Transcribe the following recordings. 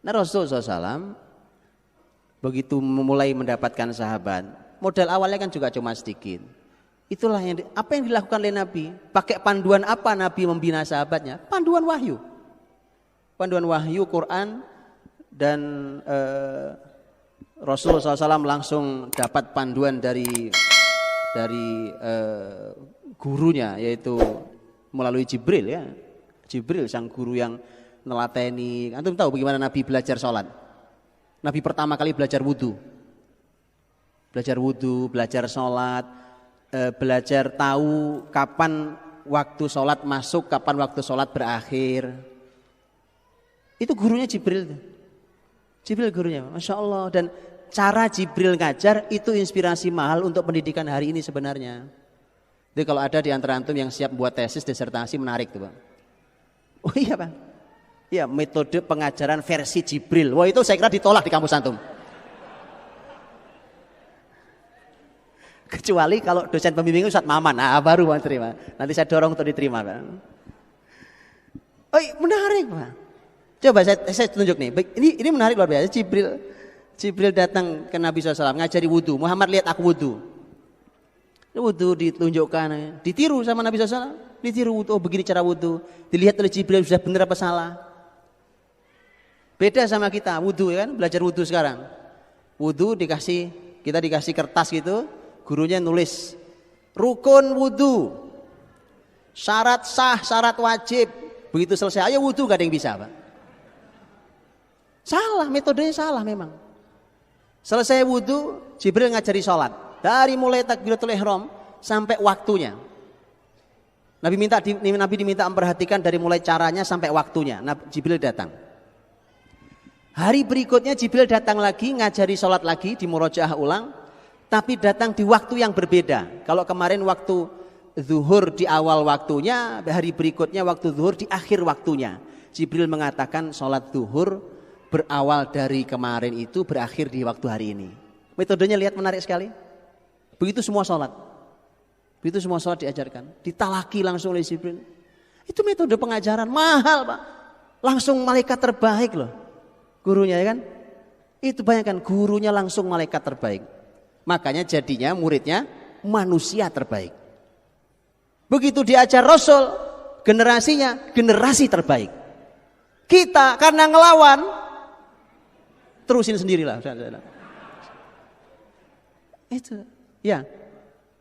Nah Rasul SAW begitu mulai mendapatkan sahabat, modal awalnya kan juga cuma sedikit. Itulah apa yang dilakukan oleh Nabi. Pakai panduan apa Nabi membina sahabatnya? Panduan wahyu. Panduan wahyu Quran, dan Rasul SAW langsung dapat panduan dari gurunya, yaitu melalui Jibril ya. Jibril sang guru yang nelateni. Antum tahu bagaimana Nabi belajar sholat? Nabi pertama kali belajar wudhu, belajar sholat, belajar tahu kapan waktu sholat masuk, kapan waktu sholat berakhir. Itu gurunya Jibril. Jibril gurunya, Masya Allah. Dan cara Jibril ngajar itu inspirasi mahal untuk pendidikan hari ini sebenarnya. Jadi kalau ada di antara antum yang siap buat tesis, disertasi, menarik tuh Pak. Oh iya Pak. Ya, metode pengajaran versi Jibril. Wah itu saya kira ditolak di kampus antum. Kecuali kalau dosen pembimbing Ustadz Maman, nah baru Pak terima. Nanti saya dorong untuk diterima Pak. Oh menarik Pak. Coba saya tunjuk nih. Ini menarik luar biasa. Jibril datang ke Nabi SAW ngajari wudhu. Muhammad lihat aku wudhu. Wudhu ditunjukkan, ditiru sama Nabi SAW. Ditiru wudhu, oh begini cara wudhu. Dilihat oleh Jibril sudah benar apa salah. Beda sama kita wudhu ya kan, belajar wudhu sekarang. Wudhu kita dikasih kertas gitu, gurunya nulis rukun wudhu, syarat sah, syarat wajib. Begitu selesai, ayo wudhu, gak ada yang bisa Pak. Salah, metodenya salah memang. Selesai wudhu, Jibril ngajari sholat. Dari mulai takbiratul ihram sampai waktunya. Nabi diminta memperhatikan dari mulai caranya sampai waktunya. Jibril datang. Hari berikutnya Jibril datang lagi, ngajari sholat lagi, di murojaah ulang. Tapi datang di waktu yang berbeda. Kalau kemarin waktu zuhur di awal waktunya, hari berikutnya waktu zuhur di akhir waktunya. Jibril mengatakan sholat zuhur berawal dari kemarin itu, berakhir di waktu hari ini. Metodenya lihat menarik sekali. Begitu semua sholat. Begitu semua sholat diajarkan. Ditalaki langsung oleh Jibril. Itu metode pengajaran mahal Pak. Langsung malaikat terbaik loh. Gurunya ya kan. Itu bayangkan gurunya langsung malaikat terbaik. Makanya jadinya muridnya manusia terbaik. Begitu diajar Rasul, generasinya generasi terbaik. Kita karena ngelawan, terusin sendirilah. Itu ya,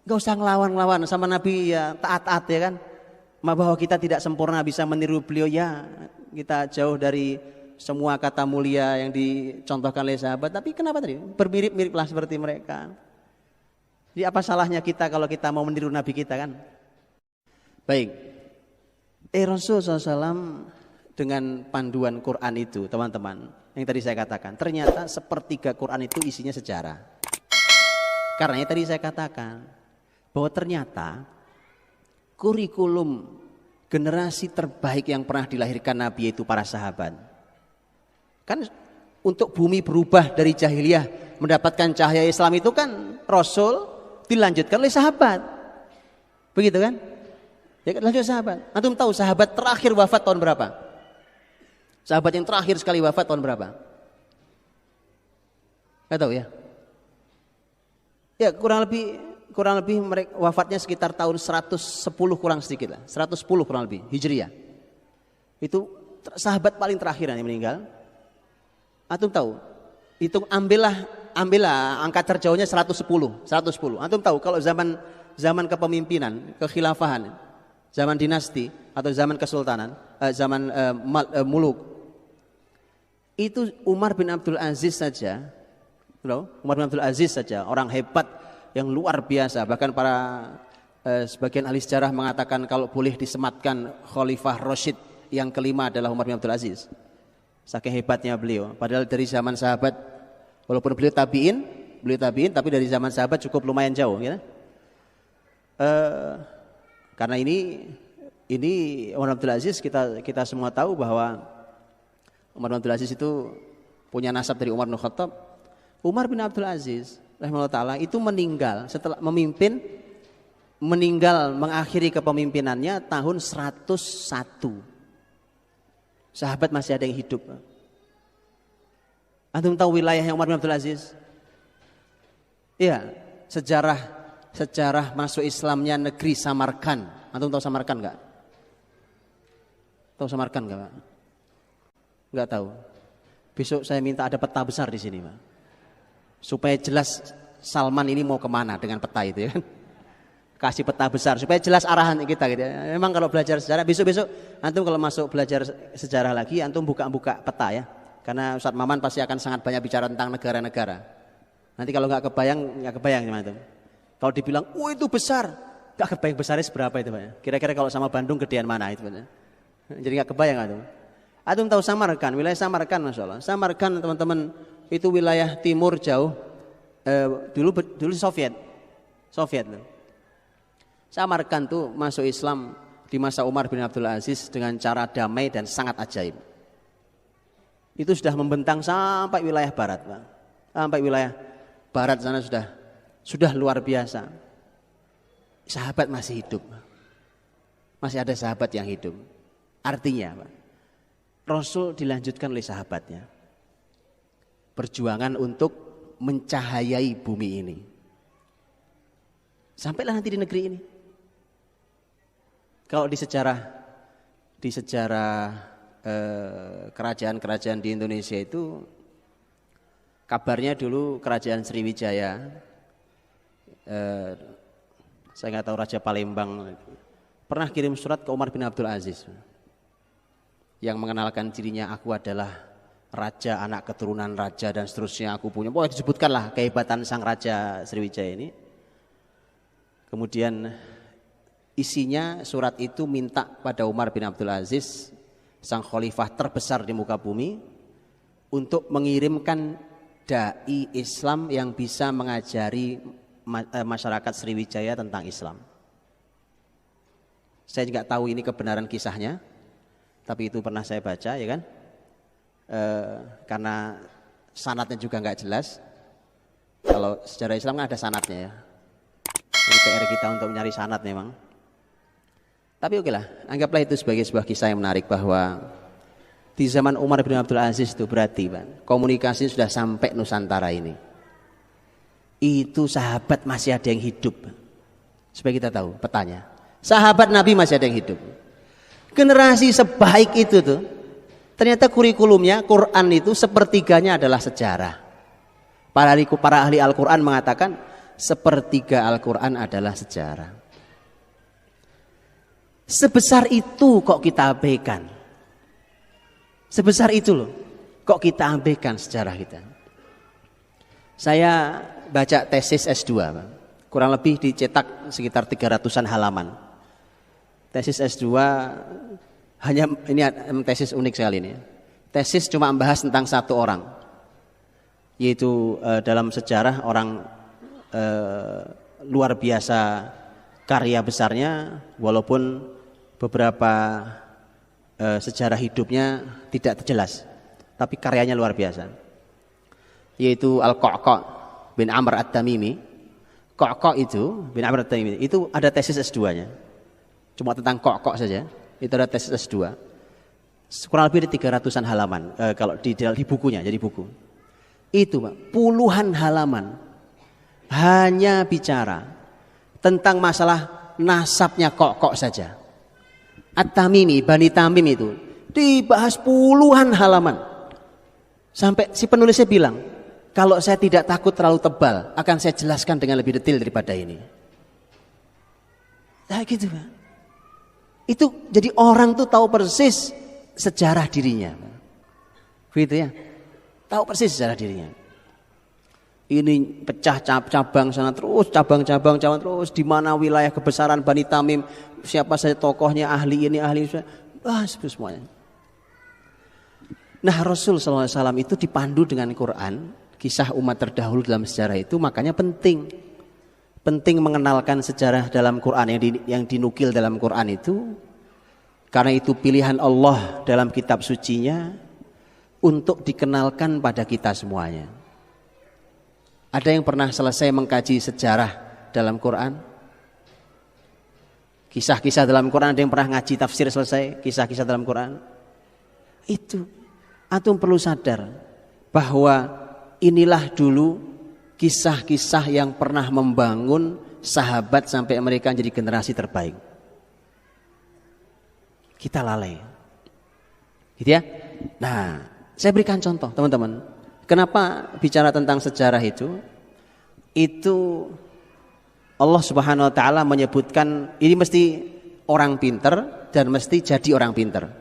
gak usah ngelawan sama Nabi ya, taat-taat ya kan. Bahwa kita tidak sempurna bisa meniru beliau ya, kita jauh dari semua kata mulia yang dicontohkan oleh sahabat. Tapi kenapa tadi bermirip-miriplah seperti mereka. Jadi apa salahnya kita kalau kita mau meniru Nabi kita kan? Baik, Rasul SAW dengan panduan Quran itu teman-teman, yang tadi saya katakan, ternyata sepertiga Quran itu isinya sejarah. Karena tadi saya katakan bahwa ternyata kurikulum generasi terbaik yang pernah dilahirkan Nabi yaitu para sahabat. Kan untuk bumi berubah dari jahiliyah mendapatkan cahaya Islam itu kan Rasul dilanjutkan oleh sahabat. Begitu kan? Ya lanjut sahabat. Antum tahu sahabat terakhir wafat tahun berapa? Sahabat yang terakhir sekali wafat tahun berapa? Enggak tahu ya? Ya kurang lebih mereka wafatnya sekitar tahun 110 kurang sedikit lah. 110 kurang lebih Hijriah. Itu sahabat paling terakhir yang meninggal. Antum tahu? Hitung ambillah angka terjauhnya 110. Antum tahu kalau zaman kepemimpinan, kekhilafahan, zaman dinasti atau zaman kesultanan, zaman muluk. Itu Umar bin Abdul Aziz saja. Umar bin Abdul Aziz saja, orang hebat yang luar biasa. Bahkan para sebagian ahli sejarah mengatakan kalau boleh disematkan Khalifah Rasyid yang kelima adalah Umar bin Abdul Aziz. Saking hebatnya beliau. Padahal dari zaman sahabat, walaupun beliau tabiin, tapi dari zaman sahabat cukup lumayan jauh. Ya? Karena ini Umar bin Abdul Aziz kita semua tahu bahwa Umar bin Abdul Aziz itu punya nasab dari Umar bin Khattab. Umar bin Abdul Aziz rahimahullah ta'ala itu meninggal setelah mengakhiri kepemimpinannya tahun 101. Sahabat masih ada yang hidup. Antum tahu wilayahnya Umar bin Abdul Aziz? Iya, sejarah masuk Islamnya negeri Samarkand. Antum tahu Samarkand enggak? Tahu Samarkand enggak, Pak? Enggak tahu. Besok saya minta ada peta besar di sini, Pak. Supaya jelas Salman ini mau kemana dengan peta itu ya kan. Kasih peta besar supaya jelas arahan kita gitu ya. Memang kalau belajar sejarah besok-besok antum kalau masuk belajar sejarah lagi antum buka-buka peta ya. Karena Ustadz Maman pasti akan sangat banyak bicara tentang negara-negara. Nanti kalau nggak kebayang sama antum. Kalau dibilang, itu besar, nggak kebayang besarnya seberapa itu Pak. Kira-kira kalau sama Bandung gedean mana itu Pak. Jadi nggak kebayang antum. Antum tahu Samarkand, wilayah Samarkand Masya Allah. Samarkand teman-teman itu wilayah timur jauh. Dulu Soviet loh. Samarkand tuh masuk Islam di masa Umar bin Abdul Aziz dengan cara damai dan sangat ajaib. Itu sudah membentang sampai wilayah barat, Pak. Sampai wilayah barat sana sudah luar biasa. Sahabat masih hidup. Masih ada sahabat yang hidup. Artinya, Pak, Rasul dilanjutkan oleh sahabatnya. Perjuangan untuk mencahayai bumi ini. Sampailah nanti di negeri ini. Kalau di sejarah kerajaan-kerajaan di Indonesia itu kabarnya dulu kerajaan Sriwijaya, saya nggak tahu Raja Palembang pernah kirim surat ke Umar bin Abdul Aziz yang mengenalkan dirinya, aku adalah raja, anak keturunan raja dan seterusnya aku punya. Pokoknya disebutkanlah kehebatan sang Raja Sriwijaya ini. Kemudian isinya surat itu minta pada Umar bin Abdul Aziz, sang khalifah terbesar di muka bumi, untuk mengirimkan dai Islam yang bisa mengajari masyarakat Sriwijaya tentang Islam. Saya juga tahu ini kebenaran kisahnya, tapi itu pernah saya baca ya kan, karena sanadnya juga nggak jelas. Kalau sejarah Islam kan ada sanadnya ya. Ini PR kita untuk mencari sanad memang. Tapi oke lah, anggaplah itu sebagai sebuah kisah yang menarik bahwa di zaman Umar bin Abdul Aziz itu berarti komunikasi sudah sampai Nusantara ini. Itu sahabat masih ada yang hidup. Supaya kita tahu petanya. Sahabat Nabi masih ada yang hidup. Generasi sebaik itu tuh, ternyata kurikulumnya Quran itu sepertiganya adalah sejarah. Para ahli Al-Quran mengatakan sepertiga Al-Quran adalah sejarah. Sebesar itu kok kita abaikan. Sebesar itu loh, kok kita abaikan sejarah kita. Saya baca tesis S2, kurang lebih dicetak sekitar 300-an halaman. Tesis S2 hanya ini tesis unik sekali ini. Tesis cuma membahas tentang satu orang, yaitu dalam sejarah orang luar biasa karya besarnya, walaupun beberapa sejarah hidupnya tidak jelas, tapi karyanya luar biasa, yaitu Al-Qa'qa' bin Amr At-Tamimi. Qa'qa' itu bin Amr At-Tamimi itu ada tesis S2-nya, cuma tentang Qa'qa' saja. Itu ada tesis S2 kurang lebih di 300-an halaman, kalau di bukunya, jadi buku itu puluhan halaman hanya bicara tentang masalah nasabnya Qa'qa' saja. At-Tamimi, Bani Tamim itu dibahas puluhan halaman. Sampai si penulisnya bilang, kalau saya tidak takut terlalu tebal, akan saya jelaskan dengan lebih detail daripada ini. Nah gitu Pak. Itu jadi orang tuh tahu persis sejarah dirinya. Begitu ya. Tahu persis sejarah dirinya. Ini pecah cabang sana terus, cabang-cabang terus, di mana wilayah kebesaran Bani Tamim, siapa saja tokohnya, ahli ini, ahli itu, semuanya. Nah Rasul SAW itu dipandu dengan Quran, kisah umat terdahulu dalam sejarah itu, makanya penting mengenalkan sejarah dalam Quran yang dinukil dalam Quran itu, karena itu pilihan Allah dalam kitab sucinya untuk dikenalkan pada kita semuanya. Ada yang pernah selesai mengkaji sejarah dalam Quran? Kisah-kisah dalam Quran, ada yang pernah ngaji tafsir selesai kisah-kisah dalam Quran? Itu antum perlu sadar bahwa inilah dulu kisah-kisah yang pernah membangun sahabat sampai mereka jadi generasi terbaik. Kita lalai, gitu ya. Nah, saya berikan contoh teman-teman. Kenapa bicara tentang sejarah itu? Itu Allah Subhanahu wa taala menyebutkan ini mesti orang pinter dan mesti jadi orang pinter.